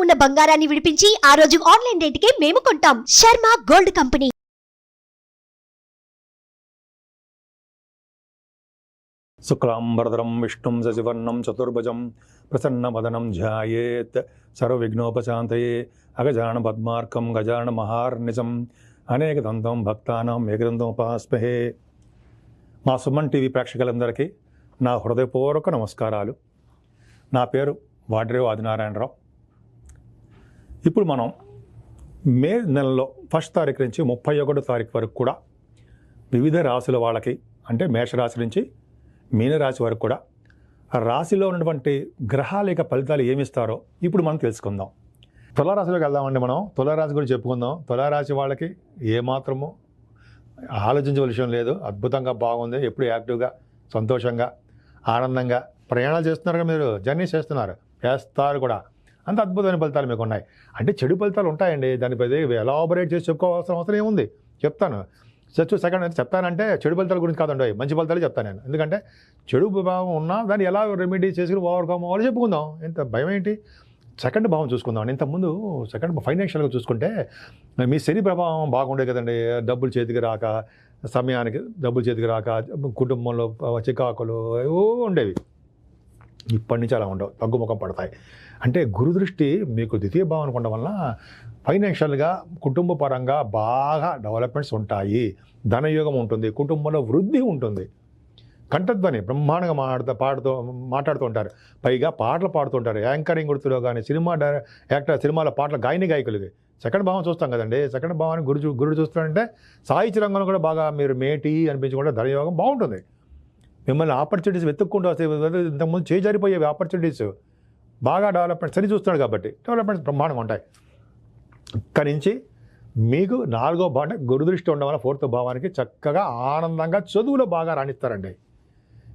ఉన్న బంగారాన్ని విడిపించి ఆ రోజు ఆన్లైన్ రేటుకే మేము కొంటాం. Sharma gold company. శుక్లాంబరధరం విష్ణుం శశివర్ణం చతుర్భుజం ప్రసన్నవదనం ధ్యాయేత్ సర్వవిఘ్నోపశాంతయే అగజాన పద్మార్కం గజాన మహార్నిశం అనేకదంతం భక్తానాం ఏకదంతం ఉపాస్మహే. మా సుమన్ టీవీ ప్రేక్షకులందరికీ నా హృదయపూర్వక నమస్కారాలు. నా పేరు వాడ్రేవు ఆదినారాయణరావు. ఇప్పుడు మనం మే నెలలో 1 తారీఖు నుంచి 31 తారీఖు వరకు కూడా వివిధ రాశుల వాళ్ళకి, అంటే మేషరాశి నుంచి మీనరాశి వరకు కూడా ఆ రాశిలో ఉన్నటువంటి గ్రహాల యొక్క ఫలితాలు ఏమిస్తారో ఇప్పుడు మనం తెలుసుకుందాం. తులారాశిలోకి వెళ్దామండి. మనం తులారాశి గురించి చెప్పుకుందాం. తులారాశి వాళ్ళకి ఏమాత్రము ఆలోచించవలసిన విషయం లేదు. అద్భుతంగా బాగుంది. ఎప్పుడు యాక్టివ్గా, సంతోషంగా, ఆనందంగా ప్రయాణాలు చేస్తున్నారు. మీరు జర్నీ చేస్తారు కూడా. అంత అద్భుతమైన ఫలితాలు మీకు ఉన్నాయి. అంటే చెడు ఫలితాలు ఉంటాయండి, దానిపై ఎలాబరేట్ చేసి చెప్పుకోవాల్సిన అవసరం ఏముంది, చెప్తాను. సెకండ్ అయితే చెప్తానంటే చెడు ఫలితాల గురించి కాదండి, మంచి ఫలితాలు చెప్తాను నేను. ఎందుకంటే చెడు ప్రభావం ఉన్నా దాన్ని ఎలా రెమెడీ చేసుకుని ఓవర్కమ్ అవ్వాలి చెప్పుకుందాం. ఇంత భయం ఏంటి? సెకండ్ భావం చూసుకుందాం. ఇంతకుముందు ఫైనాన్షియల్గా చూసుకుంటే మీ శని ప్రభావం బాగుండే కదండి. డబ్బులు చేతికి రాక, సమయానికి డబ్బులు చేతికి రాక, కుటుంబంలో చికాకులు ఏవో ఉండేవి. ఇప్పటి నుంచి అలా ఉండవు, తగ్గుముఖం పడతాయి. అంటే గురుదృష్టి మీకు ద్వితీయ భావం అనుకోవడం వల్ల ఫైనాన్షియల్గా, కుటుంబ పరంగా బాగా డెవలప్మెంట్స్ ఉంటాయి. ధనయోగం ఉంటుంది, కుటుంబంలో వృద్ధి ఉంటుంది. కంఠధ్వని బ్రహ్మాండంగా మాట్లాడుతూ ఉంటారు. పైగా పాటలు పాడుతుంటారు. యాంకరింగ్ వృత్తిలో కానీ, సినిమాల పాటల గాయకులకి సెకండ్ భావం చూస్తాం కదండి. సెకండ్ భావాన్ని గురుడు చూస్తాడంటే సాహిత్య రంగంలో కూడా బాగా మీరు మేటి అనిపించుకుంటే ధనయోగం బాగుంటుంది. మిమ్మల్ని ఆపర్చునిటీస్ వెతుక్కుంటూ వస్తే, ఇంతకుముందు చేజారిపోయేవి ఆపర్చునిటీస్ బాగా డెవలప్మెంట్ సరి చూస్తున్నాడు కాబట్టి డెవలప్మెంట్స్ బ్రహ్మాండంగా ఉంటాయి. ఇక్కడి నుంచి మీకు 4వ భావం అంటే గురుదృష్టి ఉండడం వల్ల 4వ భావానికి చక్కగా ఆనందంగా చదువులో బాగా రాణిస్తారండి.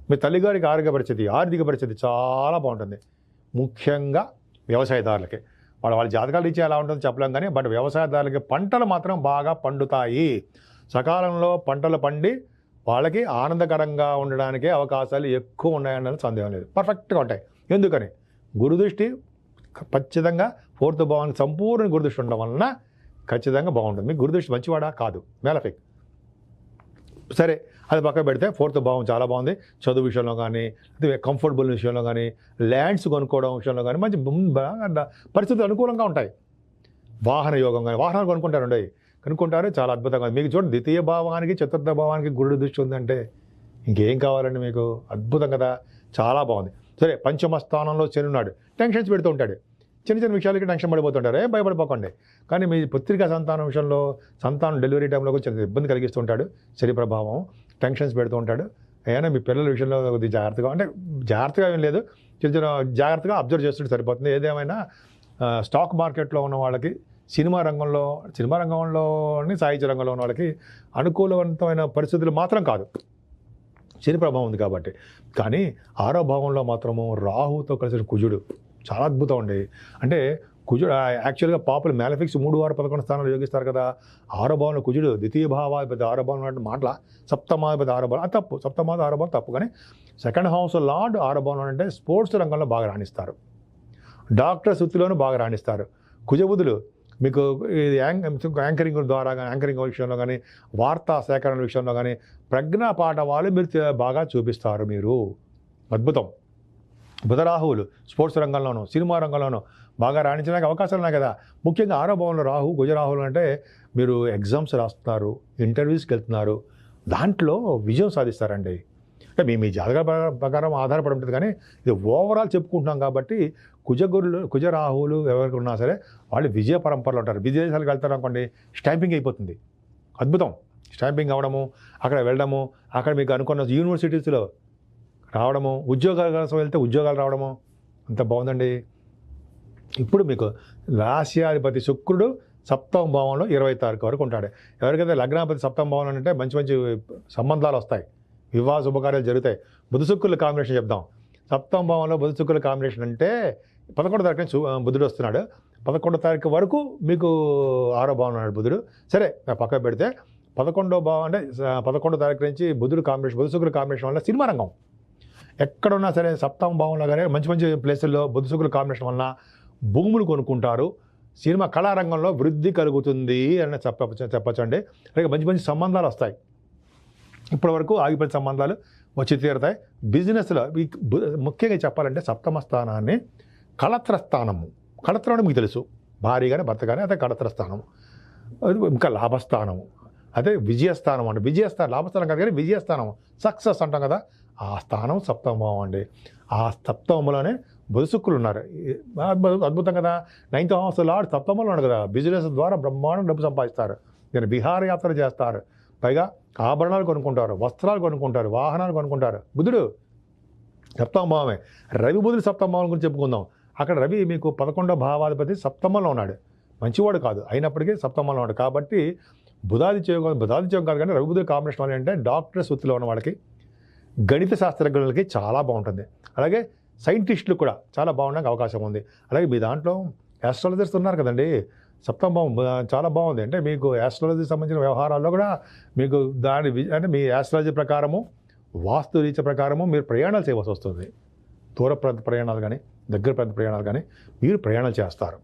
మీ తల్లిగారికి ఆర్థిక పరిస్థితి చాలా బాగుంటుంది. ముఖ్యంగా వ్యవసాయదారులకి వాళ్ళ జాతకాలు ఇచ్చి ఎలా ఉంటుందో చెప్పలేం కానీ, బట్ వ్యవసాయదారులకి పంటలు మాత్రం బాగా పండుతాయి. సకాలంలో పంటలు పండి వాళ్ళకి ఆనందకరంగా ఉండడానికే అవకాశాలు ఎక్కువ ఉన్నాయన్న సందేహం లేదు. పర్ఫెక్ట్గా ఉంటాయి. ఎందుకని? గురుదృష్టి ఖచ్చితంగా 4వ భావానికి సంపూర్ణ గురుదృష్టి ఉండడం వలన ఖచ్చితంగా బాగుంటుంది. మీకు గురుదృష్టి మంచివాడా? కాదు, మేలఫిక్. సరే, అది పక్కన పెడితే 4వ భావం చాలా బాగుంది. చదువు విషయంలో కానీ, కంఫర్టబుల్ విషయంలో కానీ, ల్యాండ్స్ కొనుక్కోవడం విషయంలో కానీ మంచి పరిస్థితులు అనుకూలంగా ఉంటాయి. వాహన యోగం కానీ, వాహనాలు కనుక్కుంటారు. చాలా అద్భుతంగా. మీకు చూడండి, ద్వితీయ భావానికి, చతుర్థ భావానికి గురుడు దృష్టి ఉందంటే ఇంకేం కావాలండి మీకు? అద్భుతం కదా, చాలా బాగుంది. సరే, పంచమ స్థానంలో శని ఉన్నాడు. టెన్షన్స్ పెడుతూ ఉంటాడు. చిన్న విషయాలకి టెన్షన్ పడిపోతుంటారు. భయపడిపోకండి. కానీ మీ పుత్రికా సంతానం విషయంలో, సంతానం డెలివరీ టైంలో కొంచెం ఇబ్బంది కలిగిస్తూ ఉంటాడు. శని ప్రభావం టెన్షన్స్ పెడుతూ ఉంటాడు. అయినా మీ పిల్లల విషయంలో కొద్దిగా జాగ్రత్తగా ఏం లేదు, చిన్న జాగ్రత్తగా అబ్జర్వ్ చేస్తుంటే సరిపోతుంది. ఏదేమైనా స్టాక్ మార్కెట్లో ఉన్న వాళ్ళకి, సినిమా రంగంలోని సాహిత్య రంగంలో ఉన్న వాళ్ళకి అనుకూలవంతమైన పరిస్థితులు మాత్రం కాదు, శని ప్రభావం ఉంది కాబట్టి. కానీ 6వ భావంలో మాత్రము రాహుతో కలిసిన కుజుడు చాలా అద్భుతం అండి. అంటే కుజుడు యాక్చువల్గా పాపులు మ్యాలఫిక్స్ 3, 6, 11 స్థానాలు యోగిస్తారు కదా. 6వ భావంలో కుజుడు ద్వితీయ భావాధిపతి 6వ భావం అంటే మాటల సప్తమాధిపతి 6వ భావం తప్పు. సప్తమాది 6వ భావం తప్పు. కానీ సెకండ్ హౌస్ లార్డ్ 6వ భావం అంటే స్పోర్ట్స్ రంగంలో బాగా రాణిస్తారు. డాక్టర్స్ వృత్తిలోనూ బాగా రాణిస్తారు. కుజబుధులు మీకు యాంకరింగ్ ద్వారా కానీ, యాంకరింగ్ విషయంలో కానీ, వార్తా సేకరణ విషయంలో కానీ, ప్రజ్ఞా పాఠవాలు మీరు బాగా చూపిస్తారు. మీరు అద్భుతం. బుధరాహువులు స్పోర్ట్స్ రంగంలోనూ, సినిమా రంగంలోనూ బాగా రాణించడానికి అవకాశాలు ఉన్నాయి కదా. ముఖ్యంగా 6వ భావంలో గుజరాహువులు అంటే మీరు ఎగ్జామ్స్ రాస్తున్నారు, ఇంటర్వ్యూస్కి వెళ్తున్నారు, దాంట్లో విజయం సాధిస్తారండి. అంటే మీ జాతక ప్రకారం ఆధారపడి ఉంటుంది. కానీ ఇది ఓవరాల్ చెప్పుకుంటున్నాం కాబట్టి కుజరాహువులు ఎవరికి ఉన్నా సరే వాళ్ళు విజయ పరంపరలో ఉంటారు. విదేశాలకు వెళ్తారు అనుకోండి, స్టాంపింగ్ అయిపోతుంది. అద్భుతం. స్టాంపింగ్ అవ్వడము, అక్కడ వెళ్ళడము, అక్కడ మీకు అనుకున్న యూనివర్సిటీస్లో రావడము, ఉద్యోగాల కోసం వెళ్తే ఉద్యోగాలు రావడము, అంత బాగుందండి. ఇప్పుడు మీకు రాశ్యాధిపతి శుక్రుడు 7వ భావంలో 20వ తారీఖు వరకు ఉంటాడు. ఎవరికైతే లగ్నాధిపతి 7వ భావంలో అంటే మంచి సంబంధాలు వస్తాయి, వివాహ శుభకార్యాలు జరుగుతాయి. బుధ శుక్రుల కాంబినేషన్ చెప్దాం. 7వ భావంలో బుధ శుక్రుల కాంబినేషన్ అంటే 11వ తారీఖు నుంచి బుధుడు వస్తున్నాడు. 11వ తారీఖు వరకు మీకు 6వ భావం ఉన్నాడు బుధుడు. సరే, పక్కన పెడితే 11వ భావం అంటే 11వ తారీఖు నుంచి బుధ శుక్రుల కాంబినేషన్ వల్ల సినిమా రంగం ఎక్కడున్నా సరే 7వ భావంలో కానీ మంచి ప్లేసుల్లో బుధ శుక్రుల కాంబినేషన్ వలన భూములు కొనుక్కుంటారు, సినిమా కళారంగంలో వృద్ధి కలుగుతుంది అని చెప్పచ్చండి. అలాగే మంచి మంచి సంబంధాలు వస్తాయి. ఇప్పటివరకు ఆగిపోయిన సంబంధాలు వచ్చి తీరుతాయి. బిజినెస్లో ముఖ్యంగా చెప్పాలంటే సప్తమ స్థానాన్ని కళత్ర స్థానము, కళత్రం అంటే మీకు తెలుసు, భార్య కానీ భర్త కానీ అదే కళత్ర స్థానము. ఇంకా లాభస్థానము అదే విజయస్థానం అండి. విజయస్థానం లాభస్థానం కాదు కానీ విజయస్థానం, సక్సెస్ అంటాం కదా, ఆ స్థానం సప్తమం అండి. ఆ సప్తమంలోనే బుధ శుక్రులు ఉన్నారు. అద్భుతం కదా. 9th house లార్డ్ సప్తమంలో ఉన్నాడు కదా. బిజినెస్ ద్వారా బ్రహ్మాండం డబ్బు సంపాదిస్తారు. నేను విహారయాత్ర చేస్తారు, పైగా ఆభరణాలు కొనుక్కుంటారు, వస్త్రాలు కొనుక్కుంటారు, వాహనాలు కొనుక్కుంటారు. బుధుడు సప్తమ భావమే. రవి బుధుడు సప్తమ భావం గురించి చెప్పుకుందాం. అక్కడ రవి మీకు 11వ భావాధిపతి సప్తమంలో ఉన్నాడు. మంచివాడు కాదు, అయినప్పటికీ సప్తమంలో ఉన్నాడు. కాబట్టి బుధాదిత్యం కాదు కానీ రవి బుధుడు కాంబినేషన్ వల్ల అంటే డాక్టర్స్ వృత్తిలో ఉన్న వాళ్ళకి, గణిత శాస్త్రజ్ఞులకి చాలా బాగుంటుంది. అలాగే సైంటిస్టులు కూడా చాలా బాగుండడానికి అవకాశం ఉంది. అలాగే మీ దాంట్లో ఆస్ట్రాలజర్స్ ఉన్నారు కదండి, సప్తమ భావం చాలా బాగుంది. అంటే మీకు ఆస్ట్రాలజీకి సంబంధించిన వ్యవహారాల్లో కూడా మీకు అంటే మీ ఆస్ట్రాలజీ ప్రకారము, వాస్తు రీత్యా ప్రకారము మీరు ప్రయాణాలు చేయవలసి వస్తుంది. దూర ప్రాంత ప్రయాణాలు కానీ దగ్గర ప్రాంత ప్రయాణాలు కానీ మీరు ప్రయాణాలు చేస్తారు,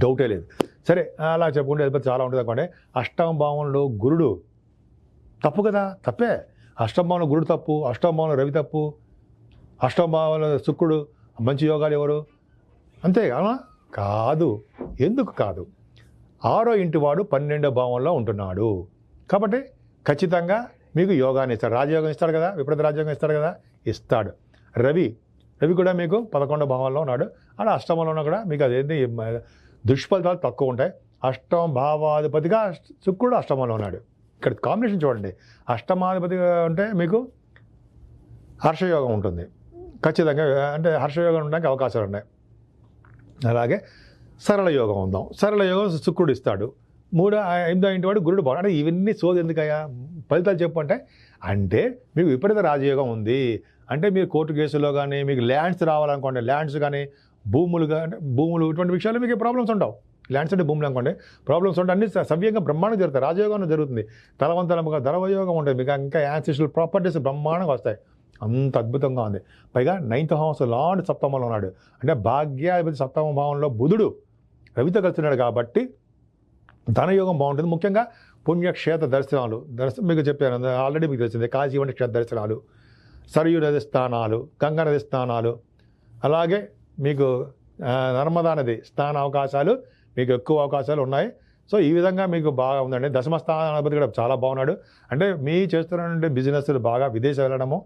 డౌటే లేదు. సరే, అలా చెప్పుకుంటే అధిపతి చాలా ఉంటుంది అనుకోండి. అష్టమ భావంలో గురుడు తప్పు కదా, తప్పే. అష్టమ భావంలో గురుడు తప్పు, అష్టమ భావంలో రవి తప్పు, అష్టమ భావంలో శుక్రుడు. మంచి యోగాలు ఎవరు? అంతే అలా కాదు. ఎందుకు కాదు? 6వ ఇంటి వాడు 12వ భావంలో ఉంటున్నాడు కాబట్టి ఖచ్చితంగా మీకు యోగాన్ని ఇస్తాడు. రాజయోగం ఇస్తాడు కదా, విపరీత రాజయోగం ఇస్తాడు కదా, ఇస్తాడు. రవి కూడా మీకు 11వ భావంలో ఉన్నాడు. అలా అష్టమంలో ఉన్నా కూడా మీకు అదేంటి దుష్ఫలితాలు తక్కువ ఉంటాయి. అష్టమ భావాధిపతిగా శుక్రుడు అష్టమంలో ఉన్నాడు. ఇక్కడ కాంబినేషన్ చూడండి. అష్టమాధిపతిగా ఉంటే మీకు హర్షయోగం ఉంటుంది ఖచ్చితంగా. అంటే హర్షయోగం ఉండడానికి అవకాశాలు ఉన్నాయి. అలాగే సరళ యోగం ఉందాం. సరళ యోగం శుక్రుడు ఇస్తాడు. 8వ ఇంటి వాడు గురుడు బాగుంది. అంటే ఇవన్నీ సోది ఎందుకయ్యా, ఫలితాలు చెప్పు అంటే మీకు విపరీత రాజయోగం ఉంది. అంటే మీరు కోర్టు కేసులో కానీ మీకు ల్యాండ్స్ రావాలనుకోండి, ల్యాండ్స్ కానీ భూములు ఇటువంటి విషయాలు మీకు ప్రాబ్లమ్స్ ఉండవు. ల్యాండ్స్ అంటే భూములు అనుకోండి, ప్రాబ్లమ్స్ ఉంటాయి. అన్ని సవ్యంగా బ్రహ్మాండంగా జరుగుతాయి. రాజయోగం జరుగుతుంది. తలవంతలముగా ధనవయోగం ఉంటుంది. మీకు ఇంకా యాన్సిస్ట్రల్ ప్రాపర్టీస్ బ్రహ్మాండంగా వస్తాయి. అంత అద్భుతంగా ఉంది. పైగా 9th house లార్డ్ సప్తమంలో ఉన్నాడు. అంటే భాగ్యాధిపతి సప్తమ భావంలో బుధుడు రవితో కలిసినాడు కాబట్టి ధనయోగం బాగుంటుంది. ముఖ్యంగా పుణ్యక్షేత్ర దర్శనాలు మీకు చెప్పాను ఆల్రెడీ, మీకు తెలిసిందే. కాశీ వంటి క్షేత్ర దర్శనాలు, సరయూ నది స్థానాలు, గంగా నది స్థానాలు, అలాగే మీకు నర్మదా నది స్థాన అవకాశాలు మీకు ఎక్కువ అవకాశాలు ఉన్నాయి. సో ఈ విధంగా మీకు బాగా ఉందండి. దశమ స్థానాధిపతి కూడా చాలా బాగున్నాడు. అంటే మీ చేస్తున్నటువంటి బిజినెస్లు బాగా విదేశాలు వెళ్ళడము,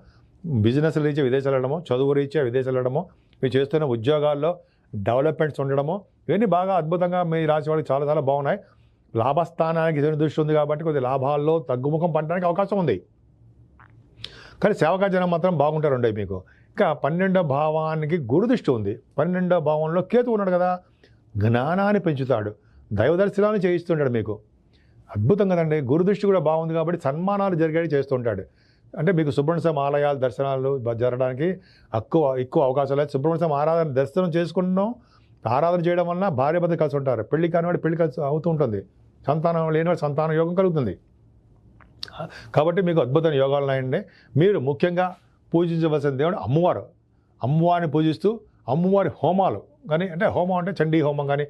బిజినెస్ రీత్యా విదేశాలు వెళ్ళడము, చదువు రీత్యా విదేశాలు వెళ్ళడము, మీరు చేస్తున్న ఉద్యోగాల్లో డెవలప్మెంట్స్ ఉండడము, ఇవన్నీ బాగా అద్భుతంగా మీ రాశి వాళ్ళకి చాలా చాలా బాగున్నాయి. లాభస్థానానికి శని దృష్టి ఉంది కాబట్టి కొద్ది లాభాల్లో తగ్గుముఖం పడడానికి అవకాశం ఉంది. కానీ సేవకా జనం మాత్రం బాగుంటారు మీకు. ఇంకా 12వ భావానికి గురు దృష్టి ఉంది. 12వ భావంలో కేతు ఉన్నాడు కదా, జ్ఞానాన్ని పెంచుతాడు, దైవ దర్శనాన్ని చేయిస్తుంటాడు మీకు. అద్భుతం కదండి. గురు దృష్టి కూడా బాగుంది కాబట్టి సన్మానాలు జరిగేవి చేస్తుంటాడు. అంటే మీకు సుబ్రహ్మణ్య స్వామి ఆలయాలు దర్శనాలు జరగడానికి ఎక్కువ అవకాశాలు అయితే సుబ్రహ్మణ్య స్వామి ఆరాధన దర్శనం చేసుకుంటున్నాం. ఆరాధన చేయడం వలన భార్య భర్త కలిసి ఉంటారు. పెళ్లి కానివాడు పెళ్లి కలిసి అవుతూ ఉంటుంది. సంతానం లేనివాడు సంతాన యోగం కలుగుతుంది. కాబట్టి మీకు అద్భుతమైన యోగాలు ఉన్నాయండి. మీరు ముఖ్యంగా పూజించవలసిన దేవుడు అమ్మవారిని పూజిస్తూ అమ్మవారి హోమాలు కానీ, అంటే హోమం అంటే చండీ హోమం కానీ,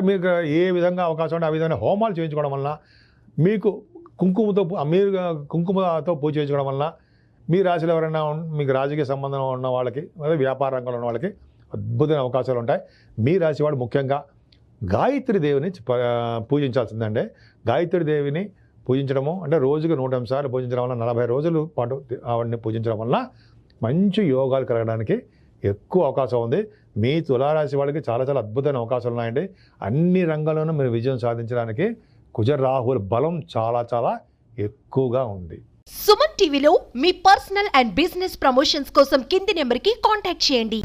మీకు ఏ విధంగా అవకాశం ఉంటే ఆ విధంగా హోమాలు చేయించుకోవడం వలన మీకు కుంకుమతో పూజ చేయించుకోవడం వలన మీ రాశిలో ఎవరైనా మీకు రాజకీయ సంబంధం ఉన్న వాళ్ళకి, అదే వ్యాపార రంగంలో ఉన్న వాళ్ళకి అద్భుతమైన అవకాశాలు ఉంటాయి. మీ రాశి వాడు ముఖ్యంగా గాయత్రి దేవిని పూజించాల్సిందండి. గాయత్రి దేవిని పూజించడము అంటే రోజుకి 108 సార్లు పూజించడం వల్ల 40 రోజుల పాటు ఆవిడని పూజించడం వల్ల మంచి యోగాలు కలగడానికి ఎక్కువ అవకాశం ఉంది. మీ తులారాశి వాళ్ళకి చాలా చాలా అద్భుతమైన అవకాశాలు ఉన్నాయండి. అన్ని రంగాల్లోనూ మీరు విజయం సాధించడానికి కుజ రాహుల బలం చాలా చాలా ఎక్కువగా ఉంది. సుమన్ టీవీలో మీ పర్సనల్ అండ్ బిజినెస్ ప్రమోషన్స్ కోసం కింది నెంబర్కి కాంటాక్ట్ చేయండి.